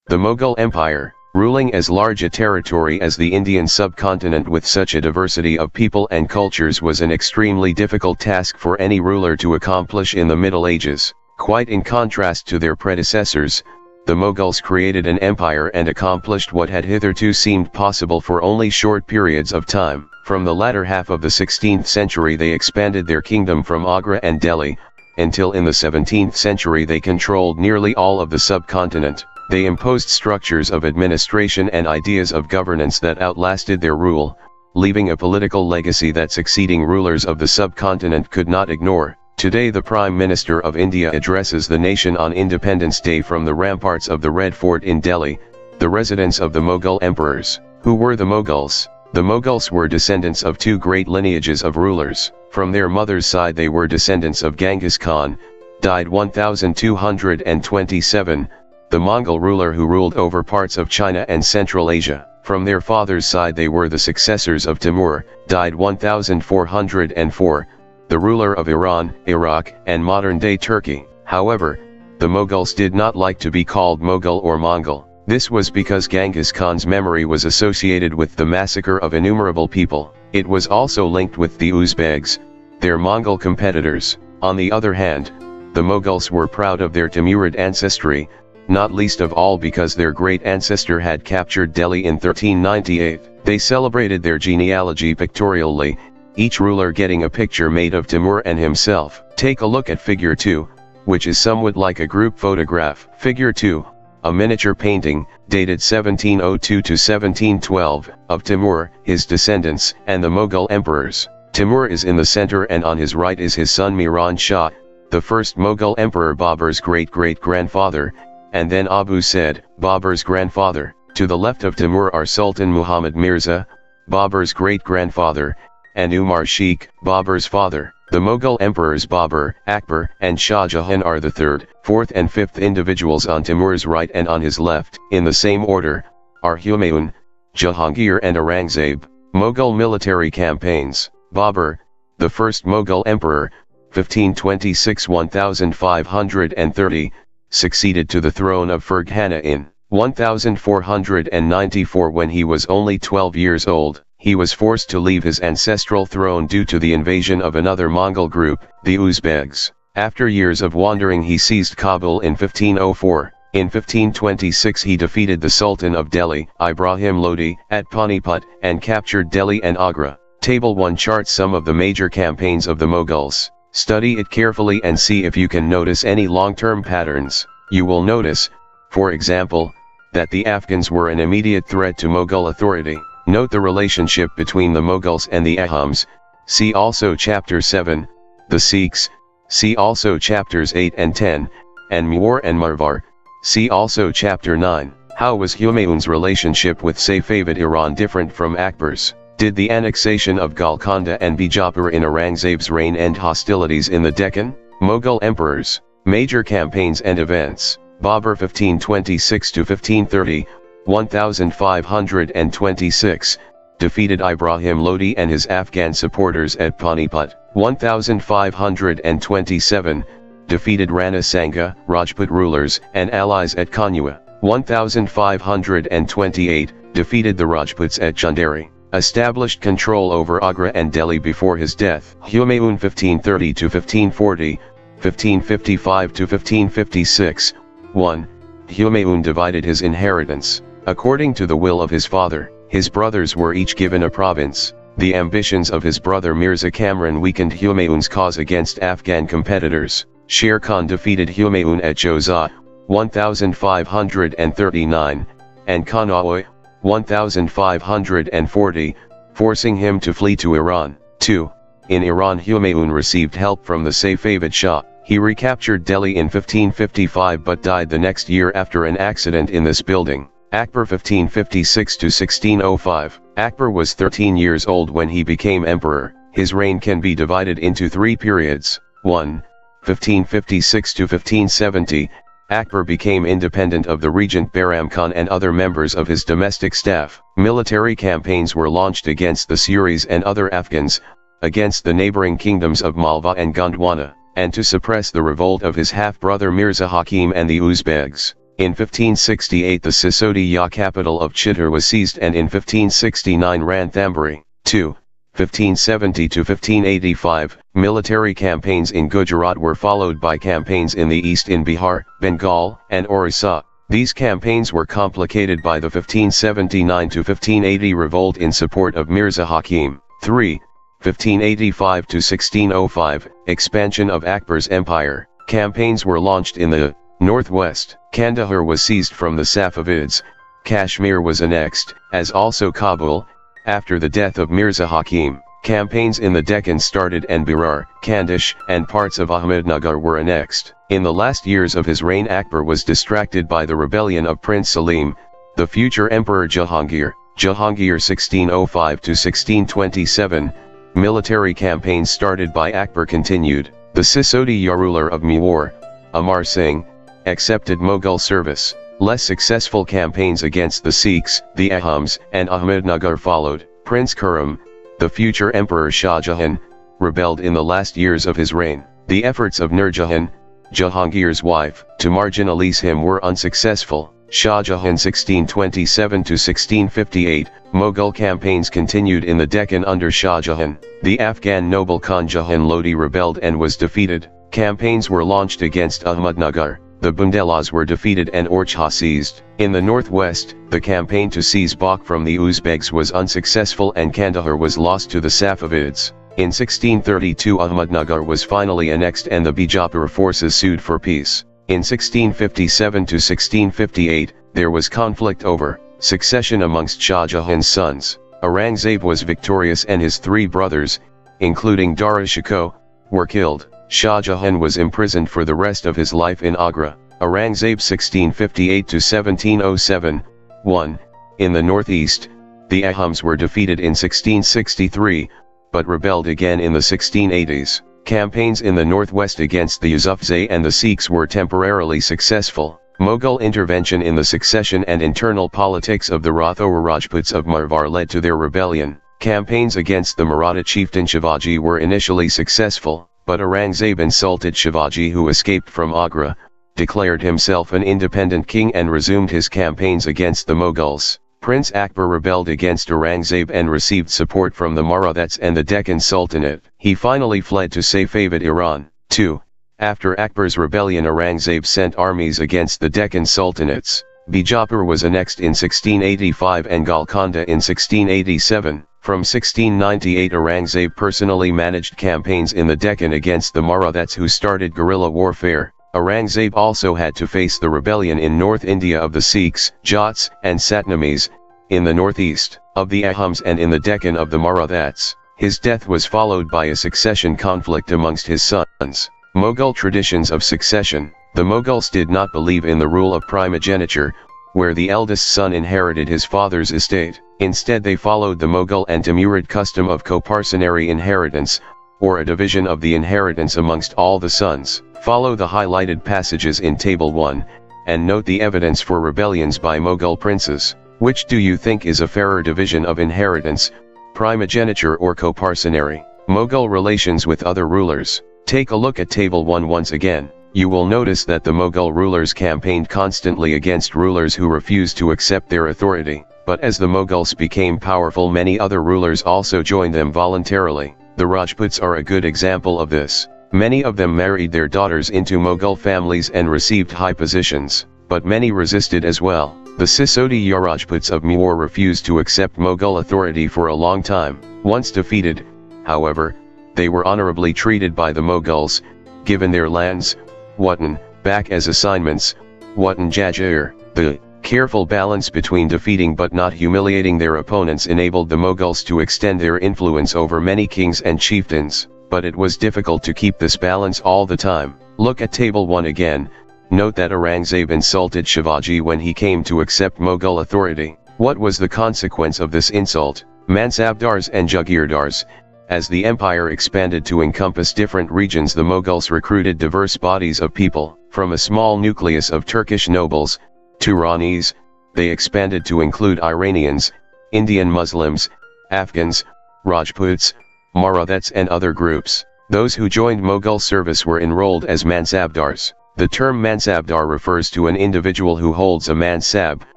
The Mughal Empire, ruling as large a territory as the Indian subcontinent with such a diversity of people and cultures, was an extremely difficult task for any ruler to accomplish in the Middle Ages. Quite in contrast to their predecessors, the Mughals created an empire and accomplished what had hitherto seemed possible for only short periods of time. From the latter half of the 16th century they expanded their kingdom from Agra and Delhi, until in the 17th century they controlled nearly all of the subcontinent. They imposed structures of administration and ideas of governance that outlasted their rule, leaving a political legacy that succeeding rulers of the subcontinent could not ignore. Today the Prime Minister of India addresses the nation on Independence Day from the ramparts of the Red Fort in Delhi, the residence of the Mughal emperors. Who were the Mughals? The Mughals were descendants of two great lineages of rulers. From their mother's side they were descendants of Genghis Khan, died 1227, the Mongol ruler who ruled over parts of China and Central Asia. From their father's side they were the successors of Timur, died 1404, the ruler of Iran, Iraq, and modern-day Turkey. However, the Mughals did not like to be called Mughal or Mongol. This was because Genghis Khan's memory was associated with the massacre of innumerable people. It was also linked with the Uzbeks, their Mongol competitors. On the other hand, the Mughals were proud of their Timurid ancestry, not least of all because their great ancestor had captured Delhi in 1398. They celebrated their genealogy pictorially, each ruler getting a picture made of Timur and himself. Take a look at Figure 2, which is somewhat like a group photograph. Figure 2, a miniature painting, dated 1702 to 1712, of Timur, his descendants, and the Mughal emperors. Timur is in the center and on his right is his son Miran Shah, the first Mughal emperor Babur's great-great-grandfather, and then Abu Said, Babur's grandfather. To the left of Timur are Sultan Muhammad Mirza, Babur's great-grandfather, and Umar Sheikh, Babur's father. The Mughal emperors Babur, Akbar, and Shah Jahan are the third, fourth and fifth individuals on Timur's right and on his left. In the same order, are Humayun, Jahangir and Aurangzeb. Mughal military campaigns. Babur, the first Mughal emperor, 1526–1530, succeeded to the throne of Ferghana in 1494 when he was only 12 years old. He was forced to leave his ancestral throne due to the invasion of another Mongol group, the Uzbeks. After years of wandering he seized Kabul in 1504. In 1526 he defeated the Sultan of Delhi, Ibrahim Lodi, at Panipat, and captured Delhi and Agra. Table 1 charts some of the major campaigns of the Mughals. Study it carefully and see if you can notice any long-term patterns. You will notice, for example, that the Afghans were an immediate threat to Mughal authority. Note the relationship between the Mughals and the Ahams, see also Chapter 7, the Sikhs, see also Chapters 8 and 10, and Mewar and Marwar, see also Chapter 9. How was Humayun's relationship with Safavid Iran different from Akbar's? Did the annexation of Golconda and Bijapur in Aurangzeb's reign end hostilities in the Deccan? Mughal emperors, major campaigns and events. Babur 1526–1530, 1526, defeated Ibrahim Lodi and his Afghan supporters at Panipat. 1527, defeated Rana Sangha, Rajput rulers and allies at Kanua. 1528, defeated the Rajputs at Chanderi. Established control over Agra and Delhi before his death. Humayun 1530–1540, 1555–1556, 1. Humayun divided his inheritance. According to the will of his father, his brothers were each given a province. The ambitions of his brother Mirza Kamran weakened Humayun's cause against Afghan competitors. Sher Khan defeated Humayun at Jauza, 1539, and Kanauj, 1540, forcing him to flee to Iran. 2. In Iran Humayun received help from the Safavid Shah. He recaptured Delhi in 1555 but died the next year after an accident in this building. Akbar 1556–1605. Akbar was 13 years old when he became emperor. His reign can be divided into 3 periods. 1. 1556–1570. Akbar became independent of the regent Bahram Khan and other members of his domestic staff. Military campaigns were launched against the Suris and other Afghans, against the neighboring kingdoms of Malwa and Gondwana, and to suppress the revolt of his half-brother Mirza Hakim and the Uzbeks. In 1568 the Sisodiya capital of Chittor was seized, and in 1569 Ranthambore. 2. 1570 to 1585, military campaigns in Gujarat were followed by campaigns in the east in Bihar, Bengal, and Orissa. These campaigns were complicated by the 1579 to 1580 revolt in support of Mirza Hakim. 3. 1585 to 1605, expansion of Akbar's empire. Campaigns were launched in the northwest. Kandahar was seized from the Safavids. Kashmir was annexed, as also Kabul. After the death of Mirza Hakim, campaigns in the Deccan started, and Berar, Khandesh, and parts of Ahmednagar were annexed. In the last years of his reign, Akbar was distracted by the rebellion of Prince Salim, the future Emperor Jahangir. Jahangir 1605 to 1627, military campaigns started by Akbar continued. The Sisodiya ruler of Mewar, Amar Singh, accepted Mughal service. Less successful campaigns against the Sikhs, the Ahams, and Ahmednagar followed. Prince Khurram, the future Emperor Shah Jahan, rebelled in the last years of his reign. The efforts of Nur Jahan, Jahangir's wife, to marginalize him were unsuccessful. Shah Jahan 1627 to 1658, Mughal campaigns continued in the Deccan under Shah Jahan. The Afghan noble Khan Jahan Lodi rebelled and was defeated. Campaigns were launched against Ahmednagar. The Bundelas were defeated and Orchha seized. In the northwest, the campaign to seize Bakh from the Uzbeks was unsuccessful, and Kandahar was lost to the Safavids. In 1632 Ahmednagar was finally annexed and the Bijapur forces sued for peace. In 1657 to 1658, there was conflict over succession amongst Shah Jahan's sons. Aurangzeb was victorious and his three brothers, including Dara Shikoh, were killed. Shah Jahan was imprisoned for the rest of his life in Agra. Aurangzeb 1658 to 1707. 1. In the northeast, the Ahams were defeated in 1663, but rebelled again in the 1680s. Campaigns in the northwest against the Yusufzai and the Sikhs were temporarily successful. Mughal intervention in the succession and internal politics of the Rathore Rajputs of Marwar led to their rebellion. Campaigns against the Maratha chieftain Shivaji were initially successful, but Aurangzeb insulted Shivaji, who escaped from Agra, declared himself an independent king and resumed his campaigns against the Mughals. Prince Akbar rebelled against Aurangzeb and received support from the Marathas and the Deccan Sultanate. He finally fled to Safavid Iran. 2. After Akbar's rebellion, Aurangzeb sent armies against the Deccan Sultanates. Bijapur was annexed in 1685 and Golconda in 1687. From 1698 Aurangzeb personally managed campaigns in the Deccan against the Marathas, who started guerrilla warfare. Aurangzeb also had to face the rebellion in North India of the Sikhs, Jats, and Satnamis, in the northeast of the Ahams, and in the Deccan of the Marathas. His death was followed by a succession conflict amongst his sons. Mughal traditions of succession. The Mughals did not believe in the rule of primogeniture, where the eldest son inherited his father's estate. Instead they followed the Mughal and Timurid custom of coparcenary inheritance, or a division of the inheritance amongst all the sons. Follow the highlighted passages in Table 1, and note the evidence for rebellions by Mughal princes. Which do you think is a fairer division of inheritance, primogeniture or coparcenary? Mughal relations with other rulers. Take a look at Table 1 once again. You will notice that the Mughal rulers campaigned constantly against rulers who refused to accept their authority. But as the Mughals became powerful, many other rulers also joined them voluntarily. The Rajputs are a good example of this. Many of them married their daughters into Mughal families and received high positions, but many resisted as well. The Sisodiya Rajputs of Mewar refused to accept Mughal authority for a long time. Once defeated, however, they were honorably treated by the Mughals, given their lands, Watan, back as assignments, Watan Jagir. The careful balance between defeating but not humiliating their opponents enabled the Mughals to extend their influence over many kings and chieftains, but it was difficult to keep this balance all the time. Look at Table 1 again. Note that Aurangzeb insulted Shivaji when he came to accept Mughal authority. What was the consequence of this insult? Mansabdars and Jagirdars. As the empire expanded to encompass different regions, the Mughals recruited diverse bodies of people. From a small nucleus of Turkish nobles, Turanis, they expanded to include Iranians, Indian Muslims, Afghans, Rajputs, Marathas and other groups. Those who joined Mughal service were enrolled as Mansabdars. The term mansabdar refers to an individual who holds a mansab,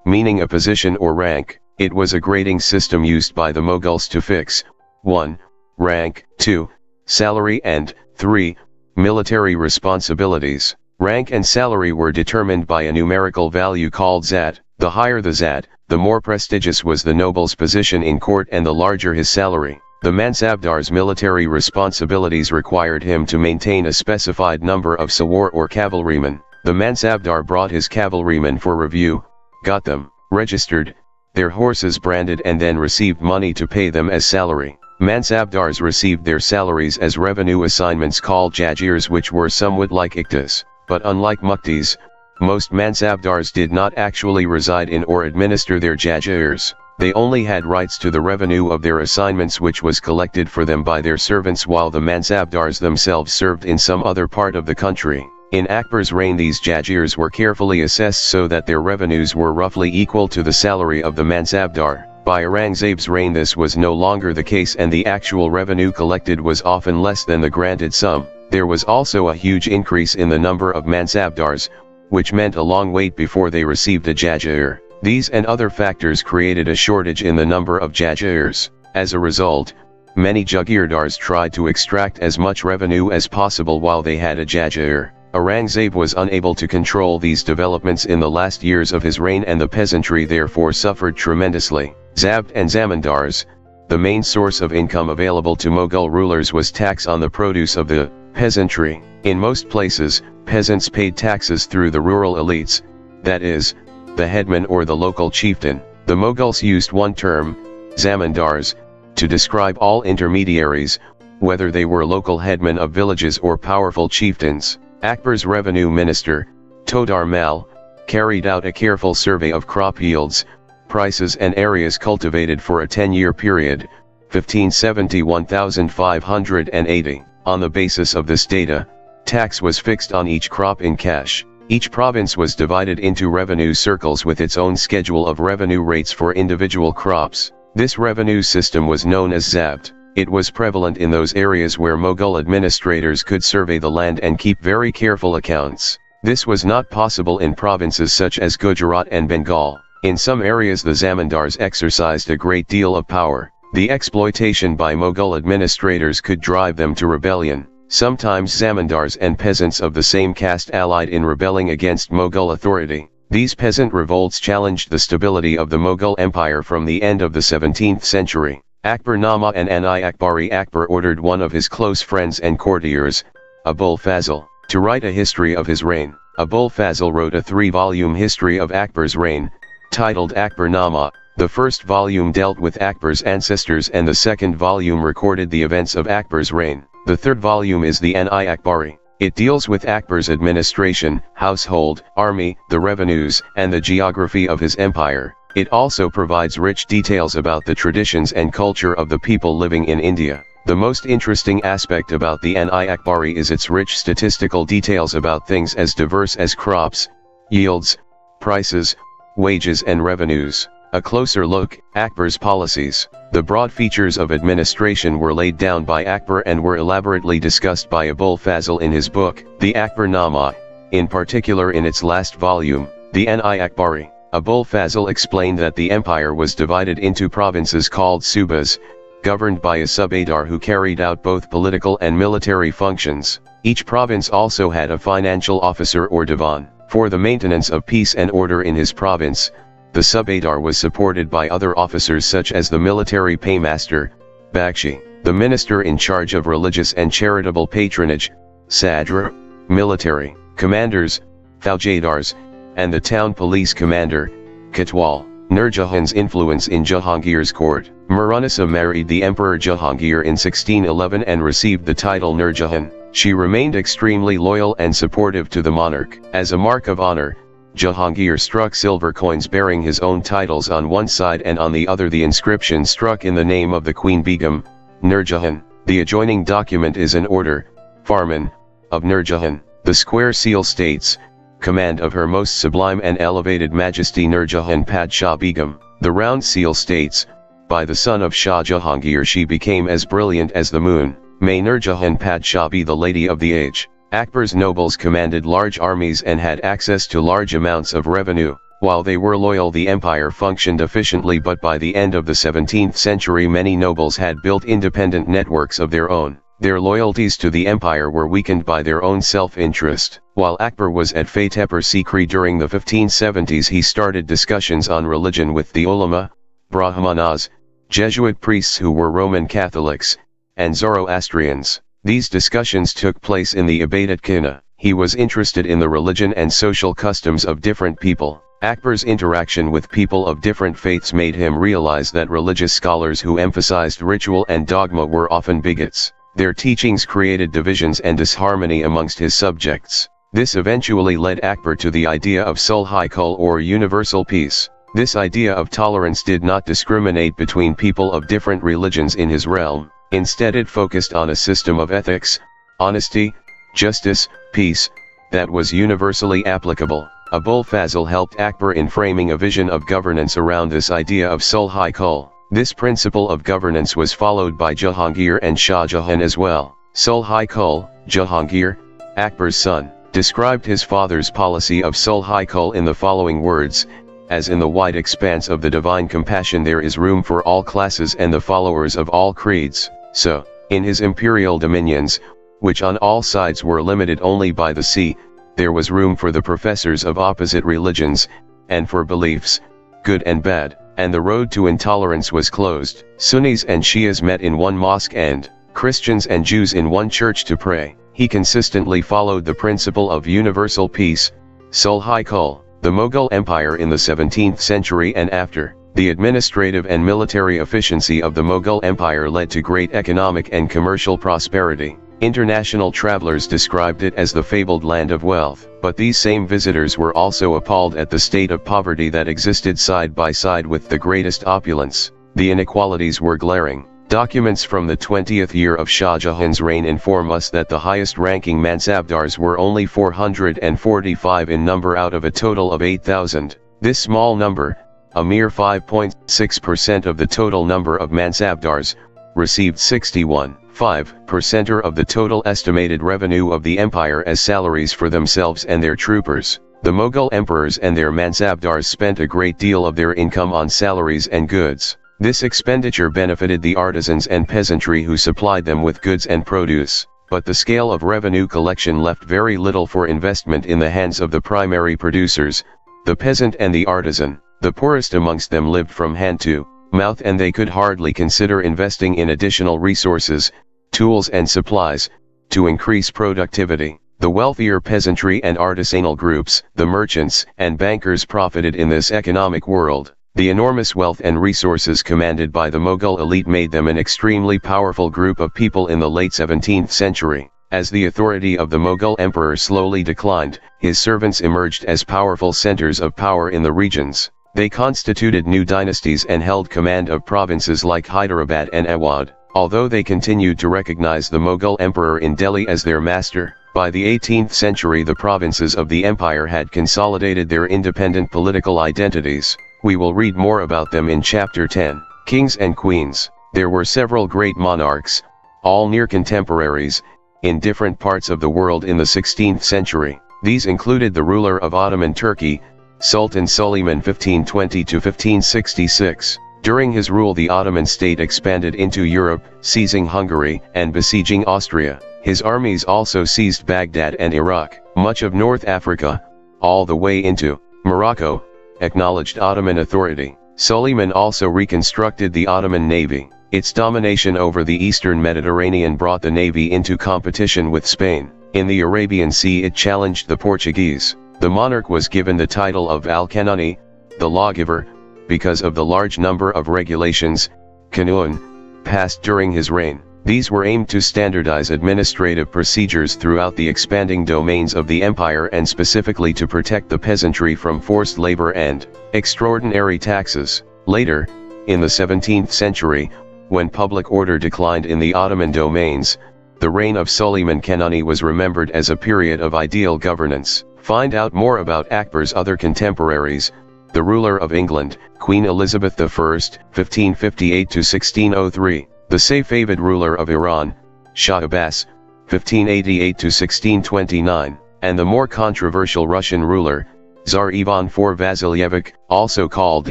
meaning a position or rank. It was a grading system used by the Mughals to fix 1. Rank, 2. Salary and 3. Military responsibilities. Rank and salary were determined by a numerical value called zat. The higher the zat, the more prestigious was the noble's position in court and the larger his salary. The mansabdar's military responsibilities required him to maintain a specified number of sawar or cavalrymen. The mansabdar brought his cavalrymen for review, got them registered, their horses branded, and then received money to pay them as salary. Mansabdars received their salaries as revenue assignments called jagirs, which were somewhat like iktas, but unlike muktis, most mansabdars did not actually reside in or administer their jagirs. They only had rights to the revenue of their assignments, which was collected for them by their servants, while the mansabdars themselves served in some other part of the country. In Akbar's reign, these jagirs were carefully assessed so that their revenues were roughly equal to the salary of the mansabdar. By Aurangzeb's reign this was no longer the case, and the actual revenue collected was often less than the granted sum. There was also a huge increase in the number of mansabdars, which meant a long wait before they received a jagir. These and other factors created a shortage in the number of jagirs. As a result, many jagirdars tried to extract as much revenue as possible while they had a jagir. Aurangzeb was unable to control these developments in the last years of his reign, and the peasantry therefore suffered tremendously. Zabt and zamindars, the main source of income available to Mughal rulers, was tax on the produce of the peasantry. In most places, peasants paid taxes through the rural elites, that is, the headman or the local chieftain. The Mughals used one term, zamindars, to describe all intermediaries, whether they were local headmen of villages or powerful chieftains. Akbar's revenue minister, Todar Mal, carried out a careful survey of crop yields, prices and areas cultivated for a 10-year period, 1570-1580. On the basis of this data, tax was fixed on each crop in cash. Each province was divided into revenue circles with its own schedule of revenue rates for individual crops. This revenue system was known as zabt. It was prevalent in those areas where Mughal administrators could survey the land and keep very careful accounts. This was not possible in provinces such as Gujarat and Bengal. In some areas the zamindars exercised a great deal of power. The exploitation by Mughal administrators could drive them to rebellion. Sometimes zamindars and peasants of the same caste allied in rebelling against Mughal authority. These peasant revolts challenged the stability of the Mughal Empire from the end of the 17th century. Akbarnama and Akbari. Akbar ordered one of his close friends and courtiers, Abul Fazl, to write a history of his reign. Abul Fazl wrote a 3-volume history of Akbar's reign, titled Akbarnama. The first volume dealt with Akbar's ancestors and the second volume recorded the events of Akbar's reign. The third volume is the Akbari. It deals with Akbar's administration, household, army, the revenues, and the geography of his empire. It also provides rich details about the traditions and culture of the people living in India. The most interesting aspect about the Akbari is its rich statistical details about things as diverse as crops, yields, prices, wages and revenues. A closer look, Akbar's policies. The broad features of administration were laid down by Akbar and were elaborately discussed by Abul Fazl in his book, the Akbarnama, in particular in its last volume, the Akbari. Abul Fazl explained that the empire was divided into provinces called subas, governed by a subadar who carried out both political and military functions. Each province also had a financial officer or divan. For the maintenance of peace and order in his province, the subadar was supported by other officers such as the military paymaster, Bakshi, the minister in charge of religious and charitable patronage, Sadr, military commanders, Faujadars, and the town police commander, Katwal. Nurjahan's influence in Jahangir's court. Murunisa married the Emperor Jahangir in 1611 and received the title Nurjahan. She remained extremely loyal and supportive to the monarch. As a mark of honor, Jahangir struck silver coins bearing his own titles on one side and on the other the inscription struck in the name of the Queen Begum, Nurjahan. The adjoining document is an order, Farman, of Nurjahan. The square seal states, command of Her Most Sublime and Elevated Majesty Nurjahan Padshah Begum. The round seal states, by the son of Shah Jahangir she became as brilliant as the moon. May Nurjahan Padshah be the lady of the age. Akbar's nobles commanded large armies and had access to large amounts of revenue. While they were loyal, the empire functioned efficiently, but by the end of the 17th century many nobles had built independent networks of their own. Their loyalties to the empire were weakened by their own self-interest. While Akbar was at Fatehpur Sikri during the 1570s, he started discussions on religion with the ulama, Brahmanas, Jesuit priests who were Roman Catholics, and Zoroastrians. These discussions took place in the Abadat Khana. He was interested in the religion and social customs of different people. Akbar's interaction with people of different faiths made him realize that religious scholars who emphasized ritual and dogma were often bigots. Their teachings created divisions and disharmony amongst his subjects. This eventually led Akbar to the idea of Sulh-i-Kul, or universal peace. This idea of tolerance did not discriminate between people of different religions in his realm. Instead, it focused on a system of ethics, honesty, justice, peace, that was universally applicable. Abul Fazl helped Akbar in framing a vision of governance around this idea of Sulh-i-Kul. This principle of governance was followed by Jahangir and Shah Jahan as well. Sulh-i-Kul, Jahangir, Akbar's son, described his father's policy of Sulh-i-Kul in the following words: "As in the wide expanse of the divine compassion there is room for all classes and the followers of all creeds, so, in his imperial dominions, which on all sides were limited only by the sea, there was room for the professors of opposite religions, and for beliefs, good and bad, and the road to intolerance was closed. Sunnis and Shias met in one mosque and Christians and Jews in one church to pray." He consistently followed the principle of universal peace, Sulh-i-Kul. The Mughal Empire in the 17th century and after, the administrative and military efficiency of the Mughal Empire led to great economic and commercial prosperity. International travelers described it as the fabled land of wealth, but these same visitors were also appalled at the state of poverty that existed side by side with the greatest opulence. The inequalities were glaring. Documents from the 20th year of Shah Jahan's reign inform us that the highest-ranking Mansabdars were only 445 in number out of a total of 8,000. This small number, a mere 5.6% of the total number of Mansabdars, received 61.5% of the total estimated revenue of the empire as salaries for themselves and their troopers. The Mughal emperors and their Mansabdars spent a great deal of their income on salaries and goods. This expenditure benefited the artisans and peasantry who supplied them with goods and produce, but the scale of revenue collection left very little for investment in the hands of the primary producers, the peasant and the artisan. The poorest amongst them lived from hand to mouth, and they could hardly consider investing in additional resources, tools and supplies, to increase productivity. The wealthier peasantry and artisanal groups, the merchants and bankers, profited in this economic world. The enormous wealth and resources commanded by the Mughal elite made them an extremely powerful group of people in the late 17th century. As the authority of the Mughal emperor slowly declined, his servants emerged as powerful centers of power in the regions. They constituted new dynasties and held command of provinces like Hyderabad and Awadh. Although they continued to recognize the Mughal emperor in Delhi as their master, by the 18th century the provinces of the empire had consolidated their independent political identities. We will read more about them in Chapter 10. Kings and Queens. There were several great monarchs, all near contemporaries, in different parts of the world in the 16th century. These included the ruler of Ottoman Turkey, Sultan Suleiman 1520–1566. During his rule the Ottoman state expanded into Europe, seizing Hungary and besieging Austria. His armies also seized Baghdad and Iraq. Much of North Africa, all the way into Morocco, acknowledged Ottoman authority. Suleiman also reconstructed the Ottoman navy. Its domination over the eastern Mediterranean brought the navy into competition with Spain. In the Arabian Sea it challenged the Portuguese. The monarch was given the title of Al-Kanuni, the lawgiver, because of the large number of regulations, Kanun, passed during his reign. These were aimed to standardize administrative procedures throughout the expanding domains of the empire and specifically to protect the peasantry from forced labor and extraordinary taxes. Later, in the 17th century, when public order declined in the Ottoman domains, the reign of Suleiman Kanuni was remembered as a period of ideal governance. Find out more about Akbar's other contemporaries. The ruler of England, Queen Elizabeth I, 1558–1603. The Safavid ruler of Iran, Shah Abbas, 1588 to 1629, and the more controversial Russian ruler, Tsar Ivan IV Vasilyevich, also called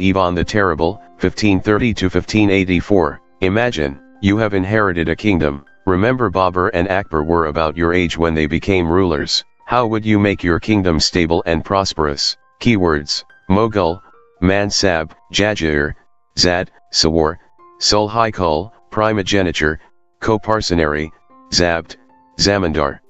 Ivan the Terrible, 1530 to 1584. Imagine, you have inherited a kingdom. Remember, Babur and Akbar were about your age when they became rulers. How would you make your kingdom stable and prosperous? Keywords: Mughal, Mansab, Jagir, Zad, Sawar, Sulhaikul, primogeniture, coparcenary, Zabt, Zamindar.